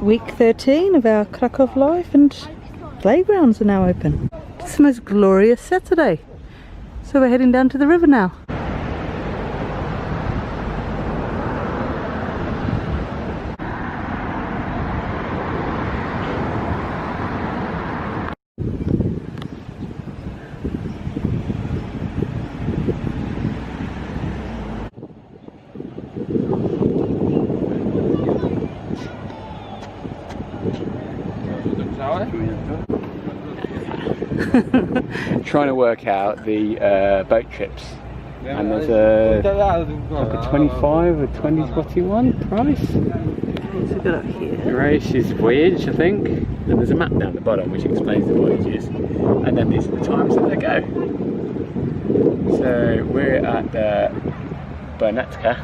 Week 13 of our Krakow life, and playgrounds are now open. It's the most glorious Saturday. So we're heading down to the river now. Trying to work out the boat trips, and there's like a 25 or 20 zloty price. Okay, so good up here. Grace's voyage, I think, and there's a map down the bottom which explains the voyages, and then these are the times that they go. So we're at the Bernatka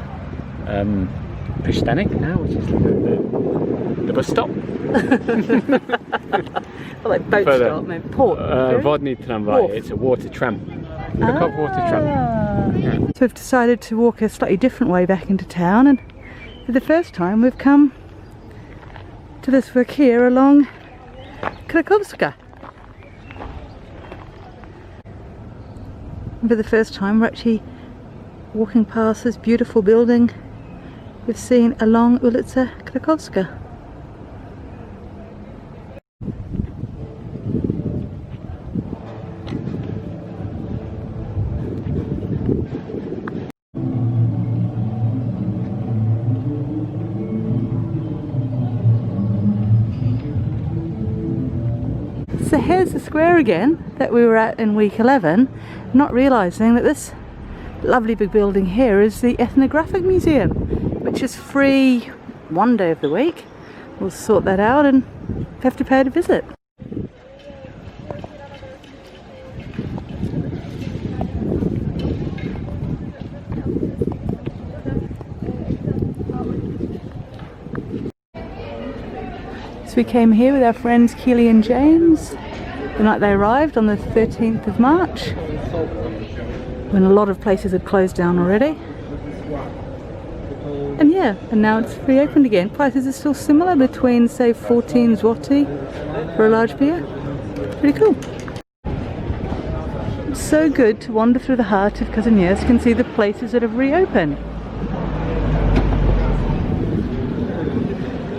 Pristanek now, which is the bus stop. Well, like boat stop, maybe port. Vodny tramway, it's a water tram. Krakow water tram. Yeah. So we've decided to walk a slightly different way back into town, and for the first time we've come to this work here along Krakowska. And for the first time we're actually walking past this beautiful building we've seen along ulica Krakowska. So here's the square again that we were at in week 11, not realising that this lovely big building here is the Ethnographic Museum, which is free one day of the week. We'll sort that out and have to pay to visit. So we came here with our friends Keely and James the night they arrived on the 13th of March, when a lot of places had closed down already. And yeah, and now it's reopened again. Prices are still similar, between say 14 zloty for a large beer. Pretty cool. It's so good to wander through the heart of Kazimierz and see the places that have reopened.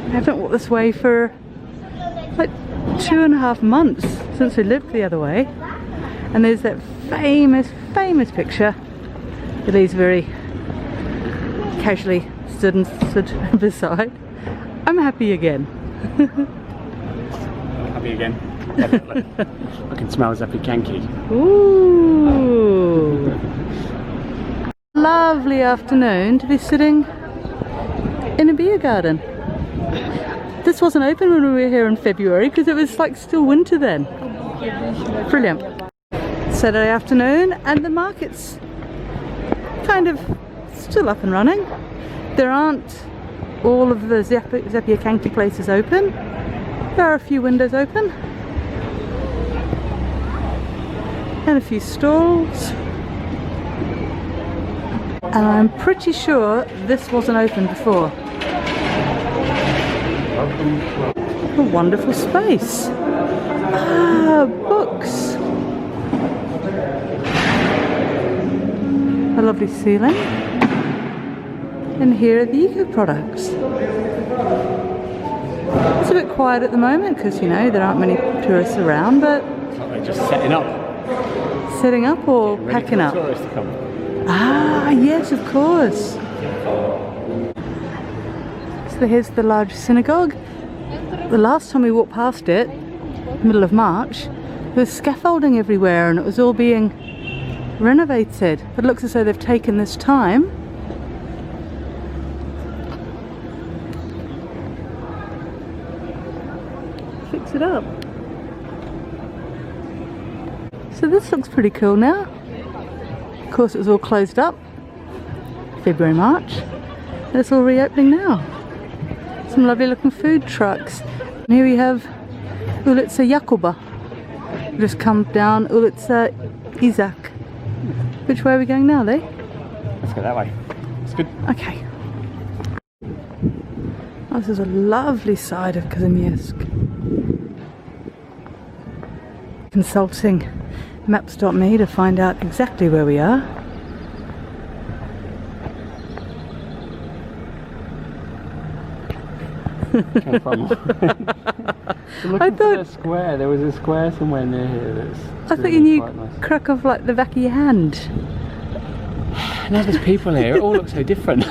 I haven't walked this way for like 2.5 months since we lived the other way, and there's that famous picture that he's very casually stood beside. I'm happy again. Happy again, definitely. I can smell zapiekanki. Ooh! Lovely afternoon to be sitting in a beer garden. This wasn't open when we were here in February because it was like still winter then. Brilliant. Saturday afternoon, and the market's kind of still up and running. There aren't all of the zapiekanki places open. There are a few windows open and a few stalls, and I'm pretty sure this wasn't open before. A wonderful space. Ah, books. A lovely ceiling. And here are the eco products. It's a bit quiet at the moment because, you know, there aren't many tourists around, but They're just setting up. Setting up or packing up? Tourists to come. Ah, yes, of course. So here's the large synagogue. The last time we walked past it, middle of March, there was scaffolding everywhere and it was all being renovated. But it looks as though they've taken this time to fix it up. So this looks pretty cool now. Of course it was all closed up February, March, and it's all reopening now. Some lovely looking food trucks. And here we have ulica Jakuba. We just come down ulica Isaac. Which way are we going now, Lee? Let's go that way. It's good. Okay. Oh, this is a lovely side of Kazimierz. Consulting maps.me to find out exactly where we are. I thought a square. There was a square somewhere near here. That's I thought you knew Krakow like the back of your hand. Now there's people here. It all looks so different.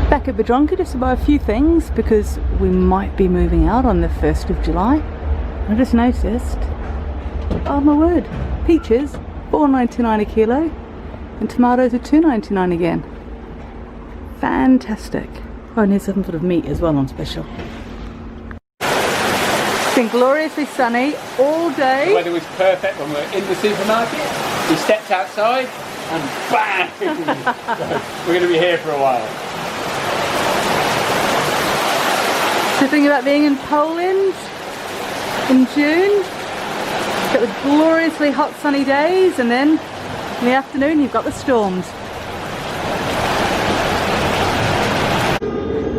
Back at Biedronka just to buy a few things because we might be moving out on the 1st of July. I just noticed, oh my word, peaches $4.99 a kilo and tomatoes are $2.99 again. Fantastic. Oh, and here's some sort of meat as well on special. It's been gloriously sunny all day. The weather was perfect when we were in the supermarket. We stepped outside and bang! We're going to be here for a while. The thing about being in Poland in June, get the gloriously hot sunny days, and then in the afternoon you've got the storms.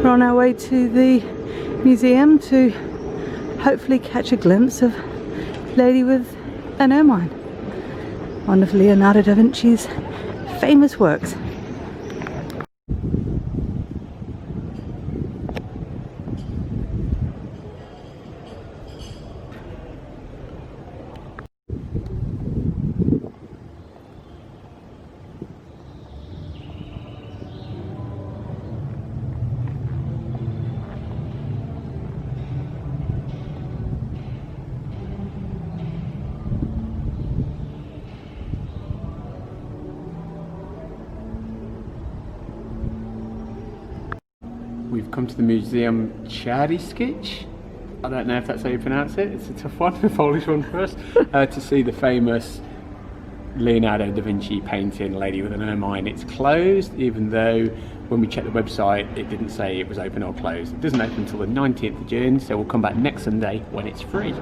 We're on our way to the museum to hopefully catch a glimpse of Lady with an Ermine, one of Leonardo da Vinci's famous works. We've come to the museum Chariskich. I don't know if that's how you pronounce it. It's a tough one, a Polish one for us. To see the famous Leonardo da Vinci painting Lady with an Ermine. It's closed, even though when we checked the website it didn't say it was open or closed. It doesn't open until the 19th of June, so we'll come back next Sunday when it's free.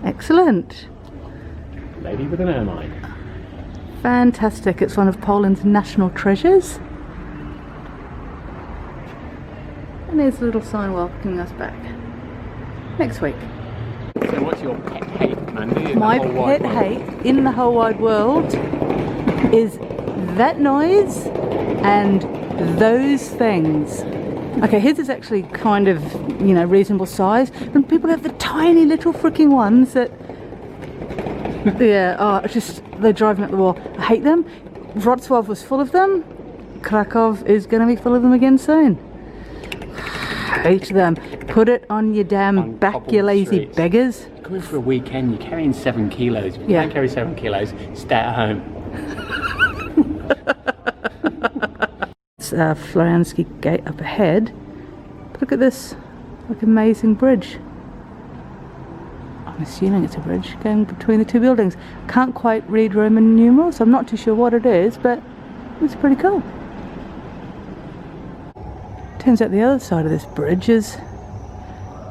Excellent. Lady with an Ermine. Fantastic. It's one of Poland's national treasures. And there's a little sign welcoming us back next week. So what's your pet hate, Mandy? My pet hate in the whole wide world is that noise and those things. Okay, his is actually kind of, you know, reasonable size. And people have the tiny little freaking ones that, yeah, oh, it's just, they're driving up the wall. I hate them. Wrocław was full of them. Krakow is going to be full of them again soon. Hate them. Put it on your damn back, you lazy beggars. Coming for a weekend, you're carrying 7 kilos. If you don't carry 7 kilos, stay at home. It's Floriansky Gate up ahead. Look at this, like amazing bridge. I'm assuming it's a bridge going between the two buildings. Can't quite read Roman numerals. I'm not too sure what it is, but it's pretty cool. Turns out the other side of this bridge is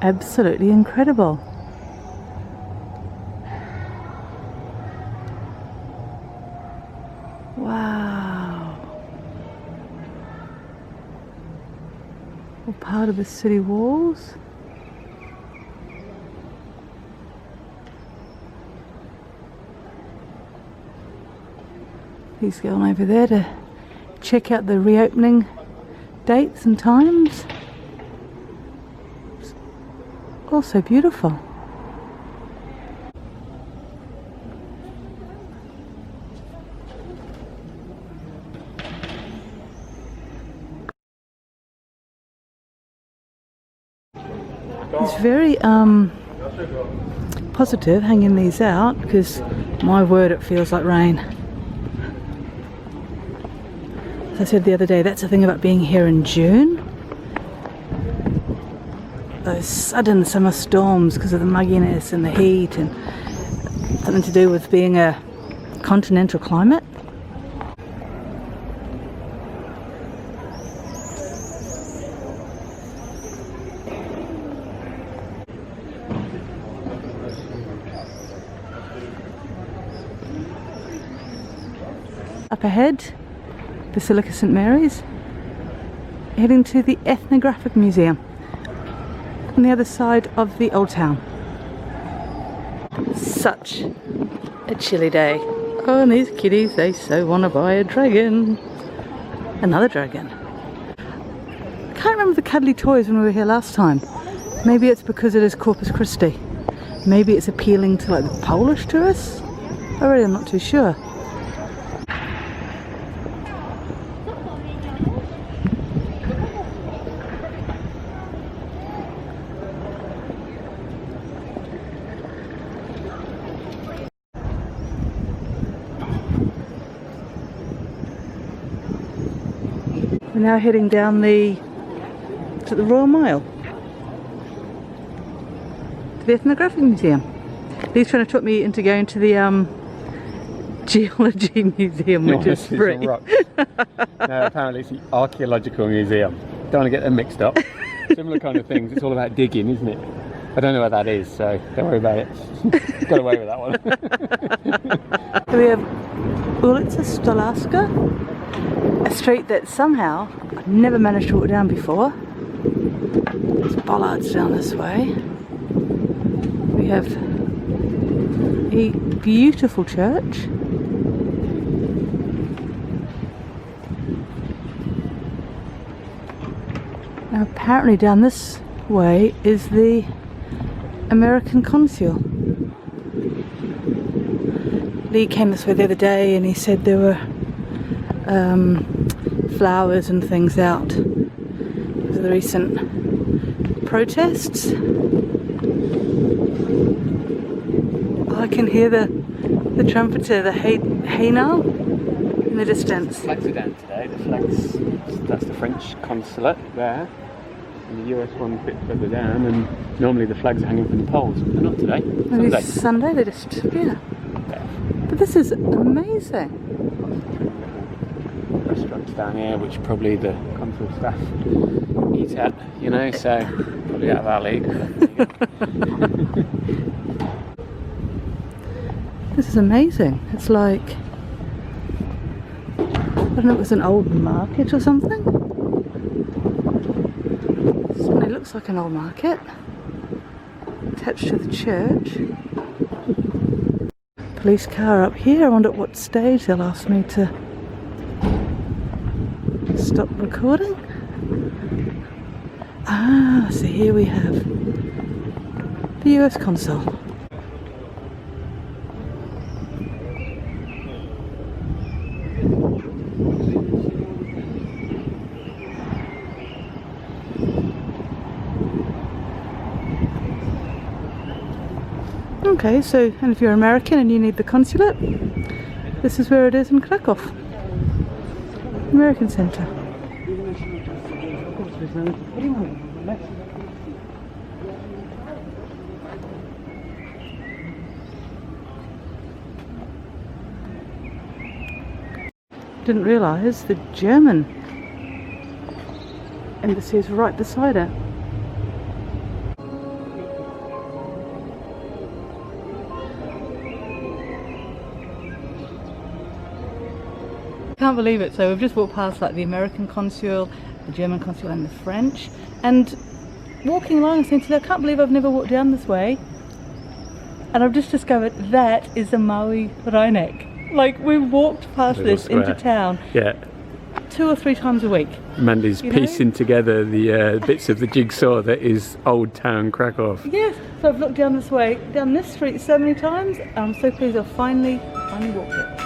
absolutely incredible. Wow. All part of the city walls. He's going over there to check out the reopening dates and times. It's also beautiful. It's very positive hanging these out because, my word, it feels like rain. As I said the other day, that's the thing about being here in June. Those sudden summer storms because of the mugginess and the heat, and something to do with being a continental climate. Up ahead, Basilica St Mary's, heading to the Ethnographic Museum on the other side of the Old Town. Such a chilly day. Oh, and these kiddies, they so want to buy a dragon. Another dragon. I can't remember the cuddly toys when we were here last time. Maybe it's because it is Corpus Christi. Maybe it's appealing to like the Polish tourists. I really am not too sure. We're now heading down the Royal Mile to the Ethnographic Museum. He's trying to talk me into going to the Geology Museum, which is free. No, apparently it's the Archaeological Museum. Don't want to get them mixed up. Similar kind of things. It's all about digging, isn't it? I don't know what that is, so don't worry about it. Got away with that one. Here we have Ulica Stolarska, a street that somehow I've never managed to walk down before. There's bollards down this way. We have a beautiful church. Now apparently down this way is the American consul. Lee came this way the other day and he said there were flowers and things out for the recent protests. Oh, I can hear the trumpeter, the hey now in the distance. The flags are down today. The flags, that's the French consulate there, and the US one a bit further down, and normally the flags are hanging from the poles, but they're not today. Maybe Sunday they just disappear. But this is amazing. Restaurants down here, which probably the consul staff eat at, you know, so probably out of our league. This is amazing. It's like, I don't know, it was an old market or something. It certainly looks like an old market attached to the church. Police car up here. I wonder at what stage they'll ask me to stop recording. Ah, so here we have the US consul. Okay, so, and if you're American and you need the consulate, this is where it is in Krakow. American Centre. Didn't realise the German embassy is right beside it. Can't believe it. So we've just walked past like the American consul, the German consul and the French, and walking along and thinking, I can't believe I've never walked down this way, and I've just discovered that is the Maui Rheineck. Like, we've walked past this into town 2 or 3 times a week. Mandy's piecing together the bits of the jigsaw that is Old Town Krakow. Yes, so I've looked down this way, down this street so many times, and I'm so pleased I've finally walked it.